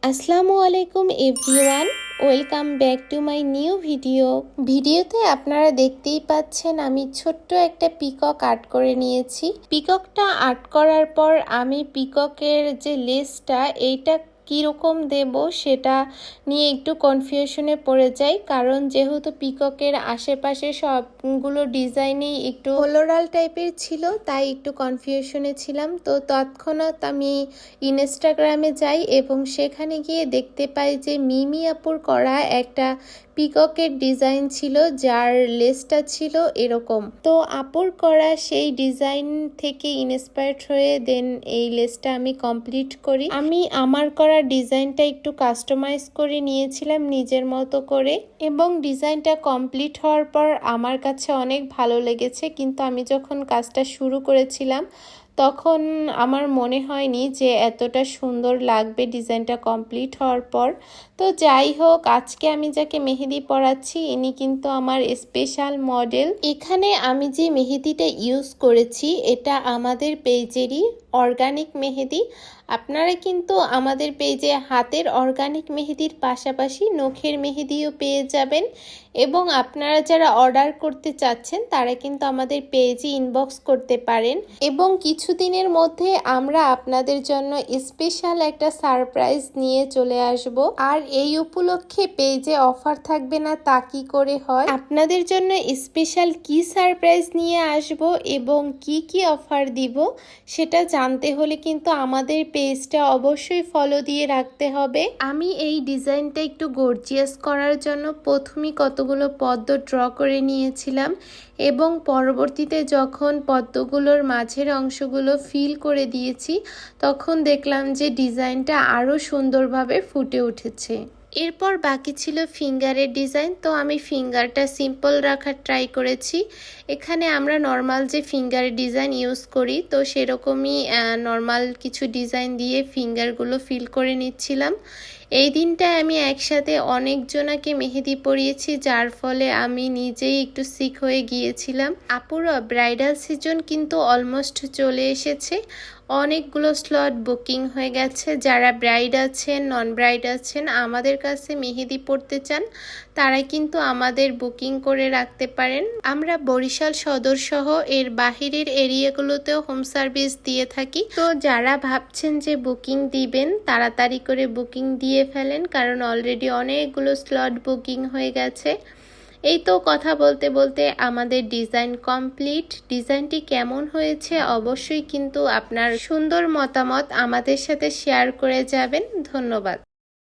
আসসালামু আলাইকুম everyone, welcome back to my new ভিডিওতে আপনারা দেখতেই পাচ্ছেন আমি ছোট্ট একটা পিকক আর্ট করে নিয়েছি। পিককটা আর্ট করার পর আমি পিককের যে লেসটা এইটা কীরকম দেব সেটা নিয়ে একটু কনফিউশনে পড়ে যাই, কারণ যেহেতু পিককের আশেপাশে সবগুলো ডিজাইনই একটু ফ্লোরাল টাইপের ছিল, তাই একটু কনফিউশনে ছিলাম। তো তৎক্ষণাৎ আমি ইনস্টাগ্রামে যাই এবং সেখানে গিয়ে দেখতে পাই যে মিমি আপুর করা একটা পিককের ডিজাইন ছিল যার লেসটা ছিল এরকম। তো আপুর করা সেই ডিজাইন থেকে ইন্সপায়ার্ড হয়ে দেন এই লেসটা আমি কমপ্লিট করি। আমি আমার করা ডিজাইনটা একটু কাস্টমাইজ করে নিয়েছিলাম নিজের মতো করে, এবং ডিজাইনটা কমপ্লিট হওয়ার পর আমার কাছে অনেক ভালো লেগেছে। কিন্তু আমি যখন কাজটা শুরু করেছিলাম তখন আমার মনে হয়নি যে এতটা সুন্দর লাগবে ডিজাইনটা কমপ্লিট হওয়ার পর। তো যাই হোক, আজকে আমি যাকে মেহেদি পরাচ্ছি ইনি কিন্তু আমার স্পেশাল মডেল। এখানে আমি যে মেহেদিটা ইউজ করেছি এটা আমাদের পেজেরই অর্গানিক মেহেদি। আপনারা কিন্তু আমাদের পেজে হাতের অর্গানিক মেহেদির পাশাপাশি নখের মেহেদিও পেয়ে যাবেন, এবং আপনারা যারা অর্ডার করতে চাচ্ছেন তারা কিন্তু আমাদের পেজে ইনবক্স করতে পারেন। এবং কিছুদিনের মধ্যে আমরা আপনাদের জন্য স্পেশাল একটা সারপ্রাইজ নিয়ে চলে আসব। আর এই উপলক্ষে পেজে অফার থাকবে না তা কি করে হয়? আপনাদের জন্য স্পেশাল কি সারপ্রাইজ নিয়ে আসব এবং কি কি অফার দিব সেটা জানতে হলে কিন্তু আমাদের পেজটা অবশ্যই ফলো দিয়ে রাখতে হবে। আমি এই ডিজাইনটা একটু গর্জিয়াস করার জন্য প্রথমেই কতগুলো পদ্ম ড্র করে নিয়েছিলাম, এবং পরবর্তীতে যখন পদ্মগুলোর মাঝের অংশগুলো ফিল করে দিয়েছি তখন দেখলাম যে ডিজাইনটা আরও সুন্দরভাবে ফুটে উঠেছে। এরপর বাকি ছিল ফিঙ্গারের ডিজাইন। তো আমি ফিঙ্গারটা সিম্পল রাখার ট্রাই করেছি। এখানে আমরা নর্মাল যে ফিঙ্গারের ডিজাইন ইউজ করি তো সেরকমই নর্মাল কিছু ডিজাইন দিয়ে ফিঙ্গারগুলো ফিল করে নিচ্ছিলাম। এই দিনটায় আমি একসাথে অনেকজনাকে মেহেদি পরিয়েছি, যার ফলে আমি নিজেই একটু সিক হয়ে গিয়েছিলাম। আপুরা ব্রাইডাল সিজন কিন্তু অলমোস্ট চলে এসেছে, অনেকগুলো স্লট বুকিং হয়ে গেছে। যারা ব্রাইড আছেন, নন ব্রাইড আছেন, আমাদের কাছে মেহেদি পড়তে চান তারা কিন্তু আমাদের বুকিং করে রাখতে পারেন। আমরা বরিশাল সদর সহ এর বাহিরের এরিয়াগুলোতেও হোম সার্ভিস দিয়ে থাকি। তো যারা ভাবছেন যে বুকিং দিবেন তাড়াতাড়ি করে বুকিং দিয়ে ফেলেন, কারণ অলরেডি অনেকগুলো স্লট বুকিং হয়ে গেছে। এই তো কথা বলতে বলতে আমাদের ডিজাইন কমপ্লিট। ডিজাইনটি কেমন হয়েছে অবশ্যই কিন্তু আপনার সুন্দর মতামত আমাদের সাথে শেয়ার করে যাবেন। ধন্যবাদ।